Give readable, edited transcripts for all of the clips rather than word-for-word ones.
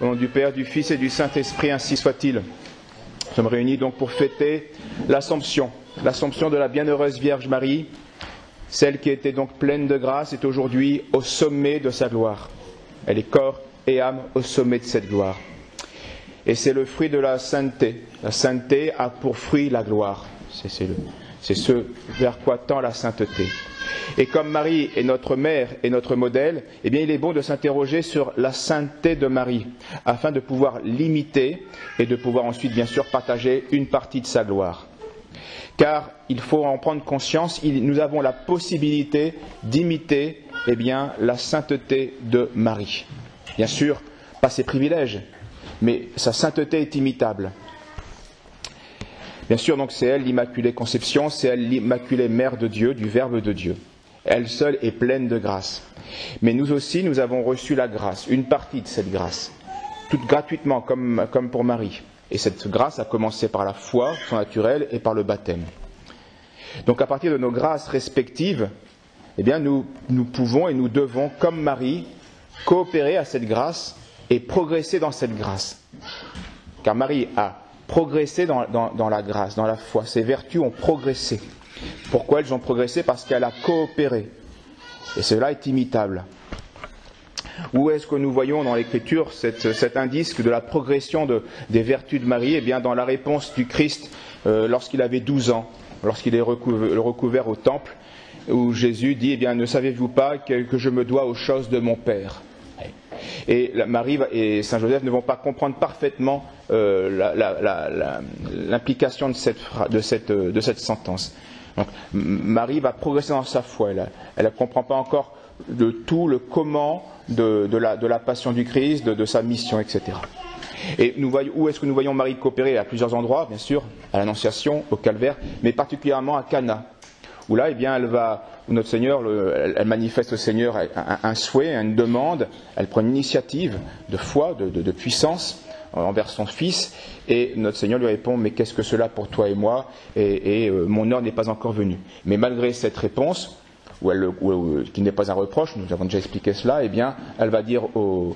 Au nom du Père, du Fils et du Saint-Esprit, ainsi soit-il. Nous sommes réunis donc pour fêter l'Assomption de la bienheureuse Vierge Marie. Celle qui était donc pleine de grâce est aujourd'hui au sommet de sa gloire. Elle est corps et âme au sommet de cette gloire. Et c'est le fruit de la sainteté. La sainteté a pour fruit la gloire. C'est ce vers quoi tend la sainteté. Et comme Marie est notre mère et notre modèle, eh bien il est bon de s'interroger sur la sainteté de Marie, afin de pouvoir l'imiter et de pouvoir ensuite bien sûr partager une partie de sa gloire. Car il faut en prendre conscience, nous avons la possibilité d'imiter eh bien, la sainteté de Marie. Bien sûr, pas ses privilèges, mais sa sainteté est imitable. Bien sûr, donc c'est elle l'Immaculée Conception, c'est elle l'Immaculée Mère de Dieu, du Verbe de Dieu. Elle seule est pleine de grâce. Mais nous aussi, nous avons reçu la grâce, une partie de cette grâce, toute gratuitement, comme pour Marie. Et cette grâce a commencé par la foi, son naturel, et par le baptême. Donc à partir de nos grâces respectives, eh bien nous pouvons et nous devons, comme Marie, coopérer à cette grâce et progresser dans cette grâce. Car Marie a progressé dans la grâce, dans la foi. Ses vertus ont progressé. Pourquoi elles ont progressé? Parce qu'elle a coopéré. Et cela est imitable. Où est-ce que nous voyons dans l'Écriture cet indice de la progression des vertus de Marie? Eh bien, dans la réponse du Christ lorsqu'il avait 12 ans, lorsqu'il est recouvert au temple, où Jésus dit, eh bien, ne savez-vous pas que je me dois aux choses de mon Père? Et Marie et Saint Joseph ne vont pas comprendre parfaitement l'implication de cette sentence. Donc, Marie va progresser dans sa foi. Elle ne comprend pas encore de tout le comment de la passion du Christ, de sa mission, etc. Et où est-ce que nous voyons Marie coopérer? À plusieurs endroits, bien sûr, à l'Annonciation, au Calvaire, mais particulièrement à Cana, où là, eh bien, notre Seigneur, elle manifeste au Seigneur un souhait, une demande, elle prend une initiative de foi, de puissance envers son Fils, et notre Seigneur lui répond, mais qu'est-ce que cela pour toi et moi, et mon heure n'est pas encore venue. Mais malgré cette réponse, qui n'est pas un reproche, nous avons déjà expliqué cela, eh bien, elle va dire au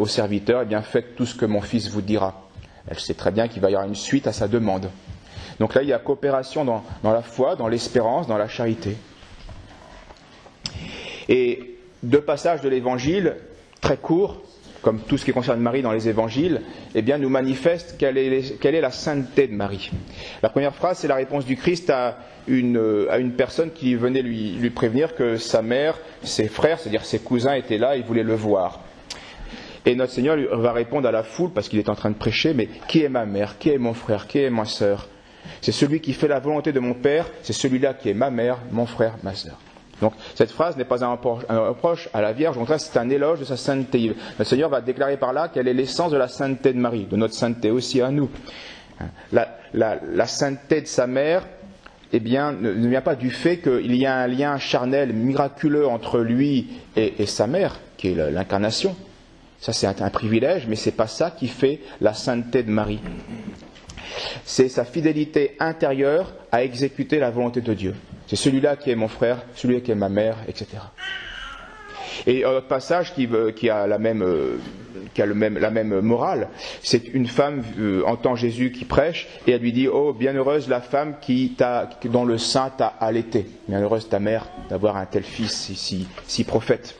serviteur, eh bien, faites tout ce que mon Fils vous dira. Elle sait très bien qu'il va y avoir une suite à sa demande. Donc là, il y a coopération dans la foi, dans l'espérance, dans la charité. Et deux passages de l'Évangile, très courts, comme tout ce qui concerne Marie dans les Évangiles, eh bien, nous manifestent quelle est la sainteté de Marie. La première phrase, c'est la réponse du Christ à une personne qui venait lui prévenir que sa mère, ses frères, c'est-à-dire ses cousins, étaient là et voulaient le voir. Et notre Seigneur va répondre à la foule, parce qu'il est en train de prêcher, mais qui est ma mère, qui est mon frère, qui est ma sœur? C'est celui qui fait la volonté de mon Père, c'est celui-là qui est ma mère, mon frère, ma sœur. Donc cette phrase n'est pas un reproche à la Vierge, au contraire c'est un éloge de sa sainteté. Le Seigneur va déclarer par là quelle est l'essence de la sainteté de Marie, de notre sainteté aussi à nous. La sainteté de sa mère, eh bien, ne vient pas du fait qu'il y a un lien charnel miraculeux entre lui et sa mère, qui est l'incarnation. Ça c'est un privilège, mais ce n'est pas ça qui fait la sainteté de Marie. C'est sa fidélité intérieure à exécuter la volonté de Dieu. C'est celui-là qui est mon frère, celui-là qui est ma mère, etc. Et un autre passage qui a la même morale, c'est une femme entend Jésus qui prêche et elle lui dit, oh bienheureuse la femme dont le sein t'a allaité, bienheureuse ta mère d'avoir un tel fils si prophète.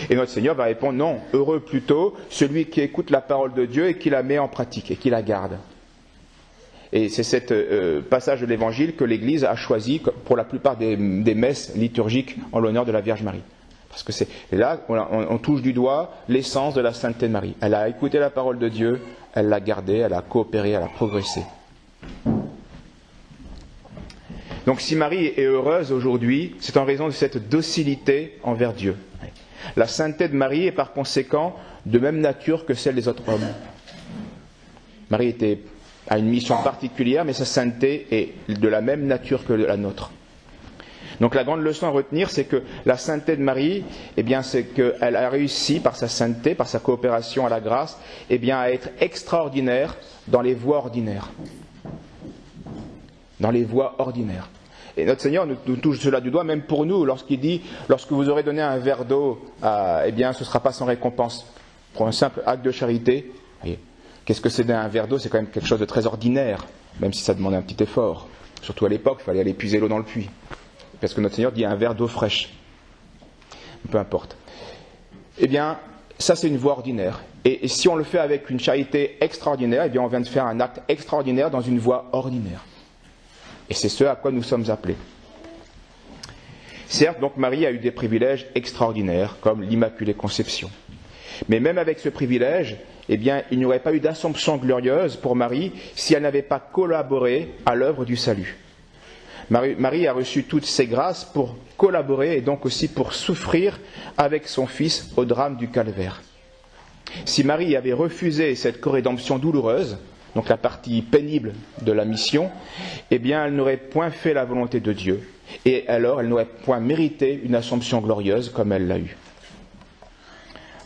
Et notre Seigneur va répondre, non, heureux plutôt celui qui écoute la parole de Dieu et qui la met en pratique et qui la garde. Et c'est ce passage de l'Évangile que l'Église a choisi pour la plupart des messes liturgiques en l'honneur de la Vierge Marie. Parce que c'est là on touche du doigt l'essence de la sainteté de Marie. Elle a écouté la parole de Dieu, elle l'a gardée, elle a coopéré, elle a progressé. Donc si Marie est heureuse aujourd'hui, c'est en raison de cette docilité envers Dieu. La sainteté de Marie est par conséquent de même nature que celle des autres hommes. Marie a une mission particulière, mais sa sainteté est de la même nature que la nôtre. Donc la grande leçon à retenir, c'est que la sainteté de Marie, eh bien, c'est qu'elle a réussi par sa sainteté, par sa coopération à la grâce, eh bien, à être extraordinaire dans les voies ordinaires. Dans les voies ordinaires. Et notre Seigneur nous touche cela du doigt, même pour nous, lorsqu'il dit, lorsque vous aurez donné un verre d'eau, eh bien, ce ne sera pas sans récompense. pour un simple acte de charité. Qu'est-ce que c'est d'un verre d'eau? C'est quand même quelque chose de très ordinaire, même si ça demande un petit effort. Surtout à l'époque, il fallait aller puiser l'eau dans le puits. Parce que notre Seigneur dit un verre d'eau fraîche. Peu importe. Eh bien, ça c'est une voie ordinaire. Et si on le fait avec une charité extraordinaire, eh bien on vient de faire un acte extraordinaire dans une voie ordinaire. Et c'est ce à quoi nous sommes appelés. Certes, donc Marie a eu des privilèges extraordinaires, comme l'Immaculée Conception. Mais même avec ce privilège, eh bien, il n'y aurait pas eu d'Assomption glorieuse pour Marie si elle n'avait pas collaboré à l'œuvre du salut. Marie a reçu toutes ces grâces pour collaborer et donc aussi pour souffrir avec son Fils au drame du calvaire. Si Marie avait refusé cette corédemption douloureuse, donc la partie pénible de la mission, eh bien elle n'aurait point fait la volonté de Dieu, et alors elle n'aurait point mérité une Assomption glorieuse comme elle l'a eue.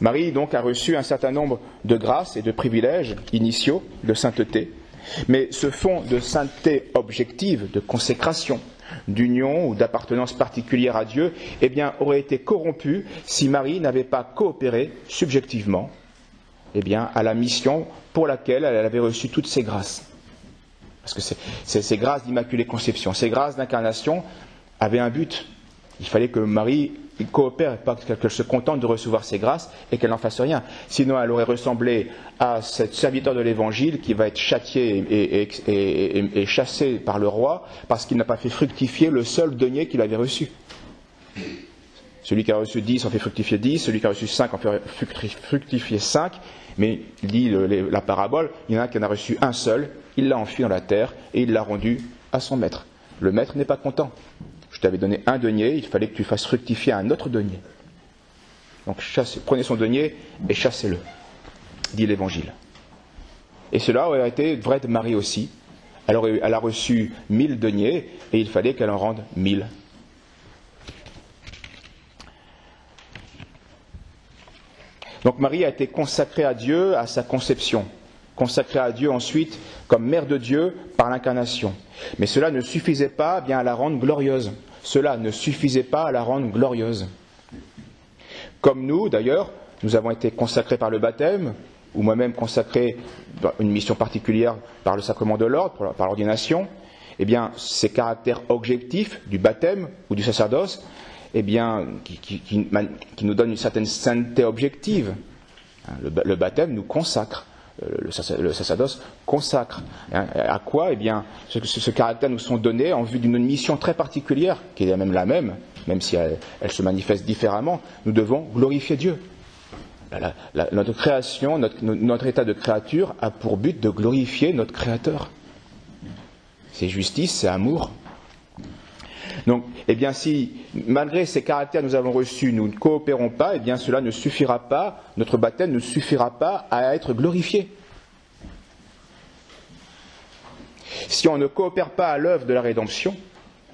Marie donc a reçu un certain nombre de grâces et de privilèges initiaux de sainteté, mais ce fond de sainteté objective, de consécration, d'union ou d'appartenance particulière à Dieu, eh bien aurait été corrompu si Marie n'avait pas coopéré subjectivement, eh bien, à la mission pour laquelle elle avait reçu toutes ces grâces. Parce que ces grâces d'Immaculée Conception, ces grâces d'incarnation avaient un but. Il fallait que Marie coopère, pas qu'elle se contente de recevoir ces grâces et qu'elle n'en fasse rien. Sinon, elle aurait ressemblé à ce serviteur de l'Évangile qui va être châtié et chassé par le roi parce qu'il n'a pas fait fructifier le seul denier qu'il avait reçu. Celui qui a reçu 10 en fait fructifier 10, celui qui a reçu 5 en fait fructifier 5, mais il dit la parabole, il y en a qui en a reçu un seul, il l'a enfui dans la terre et il l'a rendu à son maître. Le maître n'est pas content. Je t'avais donné un denier, il fallait que tu fasses fructifier un autre denier. Donc prenez son denier et chassez-le, dit l'Évangile. Et cela aurait été vrai de Marie aussi. Elle a reçu 1000 deniers et il fallait qu'elle en rende 1000. Donc Marie a été consacrée à Dieu à sa conception, consacrée à Dieu ensuite comme mère de Dieu par l'incarnation. Mais cela ne suffisait pas bien à la rendre glorieuse. Cela ne suffisait pas à la rendre glorieuse. Comme nous, d'ailleurs, nous avons été consacrés par le baptême, ou moi-même consacré dans une mission particulière par le sacrement de l'ordre, par l'ordination, eh bien, ces caractères objectifs du baptême ou du sacerdoce, eh bien, qui nous donnent une certaine sainteté objective. Le baptême nous consacre. Le sacerdoce consacre. À quoi? Eh bien, ce caractère nous sont donnés en vue d'une mission très particulière, qui est même la même si elle se manifeste différemment. Nous devons glorifier Dieu. Notre création, notre état de créature a pour but de glorifier notre Créateur. C'est justice, c'est amour. Donc, eh bien, si malgré ces caractères que nous avons reçus, nous ne coopérons pas, eh bien, cela ne suffira pas, notre baptême ne suffira pas à être glorifié. Si on ne coopère pas à l'œuvre de la rédemption,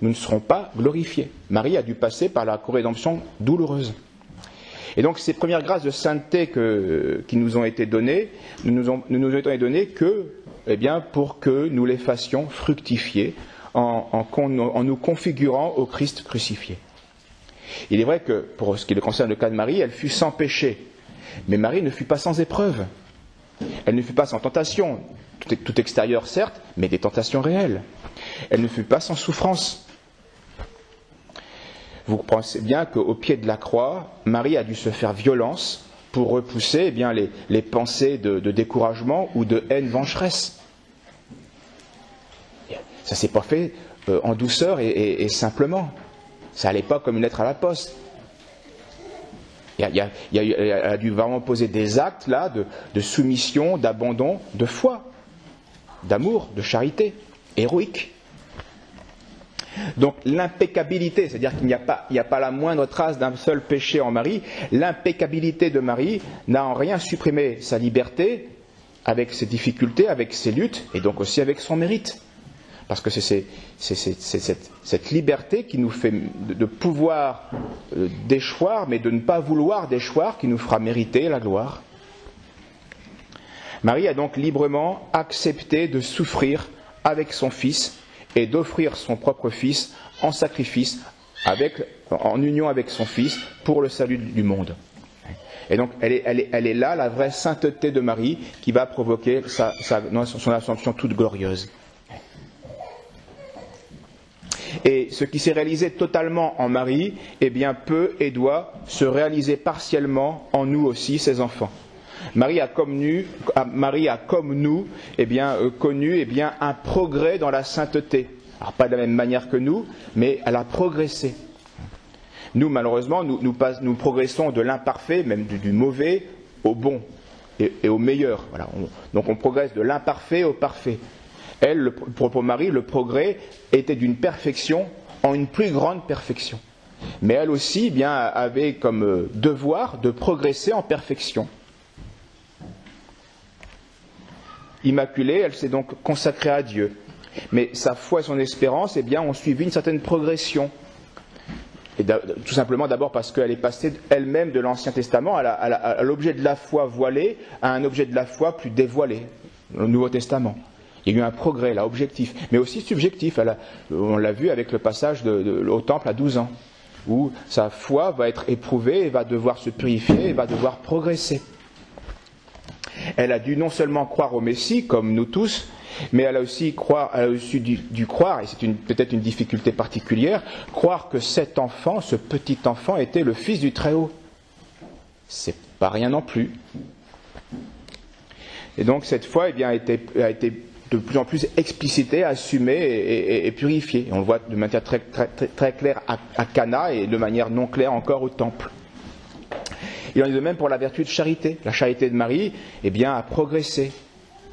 nous ne serons pas glorifiés. Marie a dû passer par la rédemption douloureuse. Et donc, ces premières grâces de sainteté qui nous ont été données, nous ont été données que, eh bien, pour que nous les fassions fructifier, en nous configurant au Christ crucifié. Il est vrai que, pour ce qui concerne le cas de Marie, elle fut sans péché. Mais Marie ne fut pas sans épreuve. Elle ne fut pas sans tentation, tout extérieur certes, mais des tentations réelles. Elle ne fut pas sans souffrance. Vous pensez bien qu'au pied de la croix, Marie a dû se faire violence pour repousser eh bien, les pensées de découragement ou de haine vengeresse. Ça ne s'est pas fait en douceur et simplement. Ça n'allait pas comme une lettre à la poste. Elle a dû vraiment poser des actes là de soumission, d'abandon, de foi, d'amour, de charité, héroïque. Donc l'impeccabilité, c'est-à-dire qu'il n'y a pas la moindre trace d'un seul péché en Marie, l'impeccabilité de Marie n'a en rien supprimé sa liberté avec ses difficultés, avec ses luttes et donc aussi avec son mérite. Parce que c'est cette liberté qui nous fait de pouvoir déchoir, mais de ne pas vouloir déchoir, qui nous fera mériter la gloire. Marie a donc librement accepté de souffrir avec son Fils et d'offrir son propre Fils en sacrifice, en union avec son Fils, pour le salut du monde. Et donc elle est là, la vraie sainteté de Marie, qui va provoquer son ascension toute glorieuse. Et ce qui s'est réalisé totalement en Marie, eh bien peut et doit se réaliser partiellement en nous aussi, ses enfants. Marie a comme nous eh bien, connu eh bien, un progrès dans la sainteté. Alors pas de la même manière que nous, mais elle a progressé. Nous, malheureusement, nous progressons de l'imparfait, même du mauvais, au bon et au meilleur. Voilà. Donc on progresse de l'imparfait au parfait. Elle, pour Marie, le progrès était d'une perfection en une plus grande perfection. Mais elle aussi eh bien, avait comme devoir de progresser en perfection. Immaculée, elle s'est donc consacrée à Dieu. Mais sa foi et son espérance eh bien, ont suivi une certaine progression. Et tout simplement d'abord parce qu'elle est passée elle-même de l'Ancien Testament à l'objet de la foi voilé à un objet de la foi plus dévoilé, le Nouveau Testament. Il y a eu un progrès là, objectif, mais aussi subjectif. On l'a vu avec le passage au temple à 12 ans, où sa foi va être éprouvée et va devoir se purifier et va devoir progresser. Elle a dû non seulement croire au Messie, comme nous tous, mais elle a aussi dû croire, et c'est peut-être une difficulté particulière, croire que cet enfant, ce petit enfant, était le Fils du Très-Haut. C'est pas rien non plus. Et donc cette foi eh bien, a été de plus en plus explicitée, assumée et purifiée. On le voit de manière très, très, très, très claire à Cana et de manière non claire encore au temple. Il en est de même pour la vertu de charité. La charité de Marie eh bien, a progressé.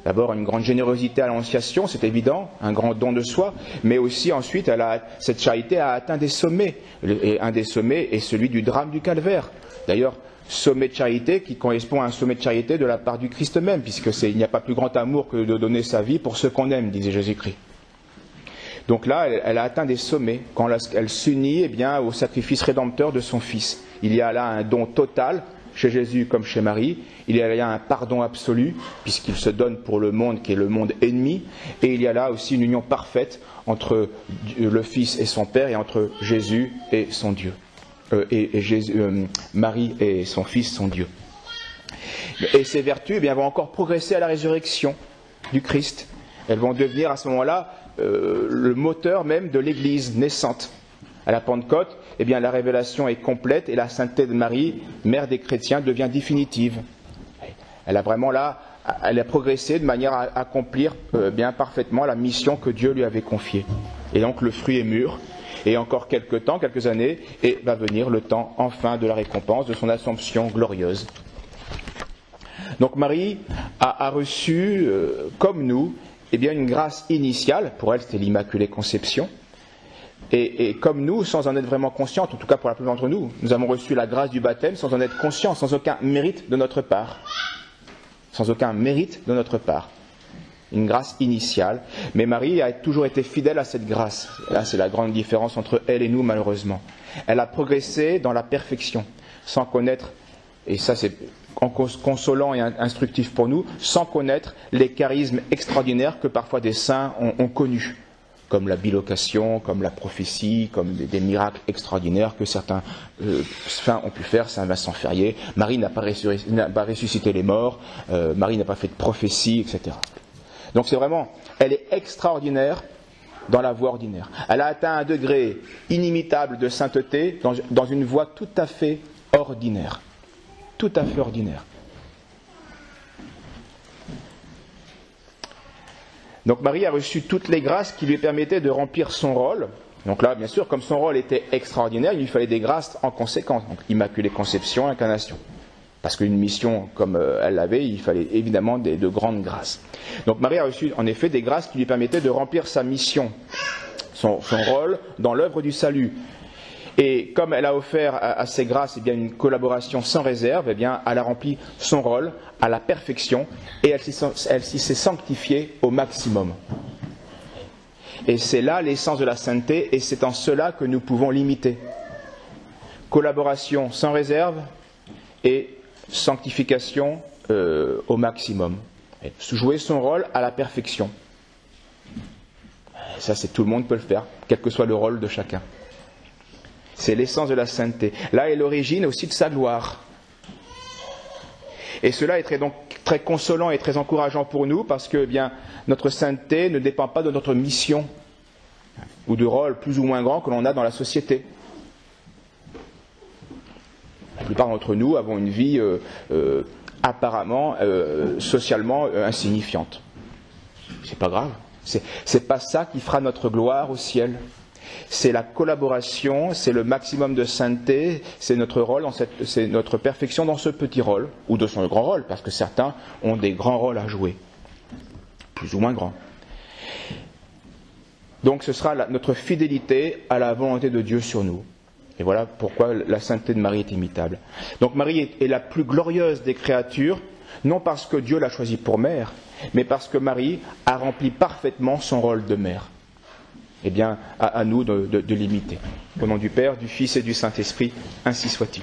D'abord, une grande générosité à l'Annonciation, c'est évident, un grand don de soi, mais aussi ensuite, cette charité a atteint des sommets. Et un des sommets est celui du drame du Calvaire. D'ailleurs, sommet de charité qui correspond à un sommet de charité de la part du Christ même, puisque il n'y a pas plus grand amour que de donner sa vie pour ceux qu'on aime, disait Jésus-Christ. Donc là, elle a atteint des sommets quand elle s'unit eh bien, au sacrifice rédempteur de son Fils. Il y a là un don total, chez Jésus comme chez Marie. Il y a là un pardon absolu, puisqu'il se donne pour le monde qui est le monde ennemi. Et il y a là aussi une union parfaite entre le Fils et son Père, et entre Jésus et son Dieu. Marie et son Fils, son Dieu. Et ces vertus eh bien, vont encore progresser à la résurrection du Christ. Elles vont devenir à ce moment-là le moteur même de l'Église naissante. À la Pentecôte, eh bien, la révélation est complète et la sainteté de Marie, mère des chrétiens, devient définitive. Elle a vraiment là, elle a progressé de manière à accomplir bien parfaitement la mission que Dieu lui avait confiée. Et donc le fruit est mûr. Et encore quelques années, et va venir le temps enfin de la récompense, de son assomption glorieuse. Donc Marie a reçu, comme nous, eh bien, une grâce initiale. Pour elle, c'était l'Immaculée Conception. Et comme nous, sans en être vraiment conscients, en tout cas pour la plupart d'entre nous, nous avons reçu la grâce du baptême sans en être conscients, sans aucun mérite de notre part. Sans aucun mérite de notre part. Une grâce initiale. Mais Marie a toujours été fidèle à cette grâce. Là, c'est la grande différence entre elle et nous, malheureusement. Elle a progressé dans la perfection, sans connaître, et ça c'est consolant et instructif pour nous, sans connaître les charismes extraordinaires que parfois des saints ont connus. Comme la bilocation, comme la prophétie, comme des miracles extraordinaires que certains saints ont pu faire, Saint Vincent Ferrier. Marie n'a pas ressuscité les morts, Marie n'a pas fait de prophétie, etc. Donc c'est vraiment, elle est extraordinaire dans la voie ordinaire. Elle a atteint un degré inimitable de sainteté dans une voie tout à fait ordinaire. Tout à fait ordinaire. Donc Marie a reçu toutes les grâces qui lui permettaient de remplir son rôle. Donc là, bien sûr, comme son rôle était extraordinaire, il lui fallait des grâces en conséquence. Donc Immaculée Conception, Incarnation. Parce qu'une mission comme elle l'avait, il fallait évidemment de grandes grâces. Donc Marie a reçu en effet des grâces qui lui permettaient de remplir sa mission, son rôle dans l'œuvre du salut. Et comme elle a offert à ces grâces eh bien, une collaboration sans réserve, eh bien, elle a rempli son rôle à la perfection et elle s'est sanctifiée au maximum. Et c'est là l'essence de la sainteté et c'est en cela que nous pouvons l'imiter. Collaboration sans réserve et sanctification au maximum. Et jouer son rôle à la perfection. Ça, tout le monde peut le faire, quel que soit le rôle de chacun. C'est l'essence de la sainteté. Là est l'origine aussi de sa gloire. Et cela est donc très consolant et très encourageant pour nous parce que eh bien, notre sainteté ne dépend pas de notre mission ou de rôle plus ou moins grand que l'on a dans la société. La plupart d'entre nous avons une vie apparemment, socialement insignifiante. C'est pas grave. C'est pas ça qui fera notre gloire au ciel. C'est la collaboration, c'est le maximum de sainteté, c'est notre rôle, c'est notre perfection dans ce petit rôle, ou de son grand rôle, parce que certains ont des grands rôles à jouer, plus ou moins grands. Donc ce sera notre fidélité à la volonté de Dieu sur nous. Et voilà pourquoi la sainteté de Marie est imitable. Donc Marie est la plus glorieuse des créatures, non parce que Dieu l'a choisie pour mère, mais parce que Marie a rempli parfaitement son rôle de mère. Eh bien, à nous de l'imiter. Au nom du Père, du Fils et du Saint-Esprit, ainsi soit-il.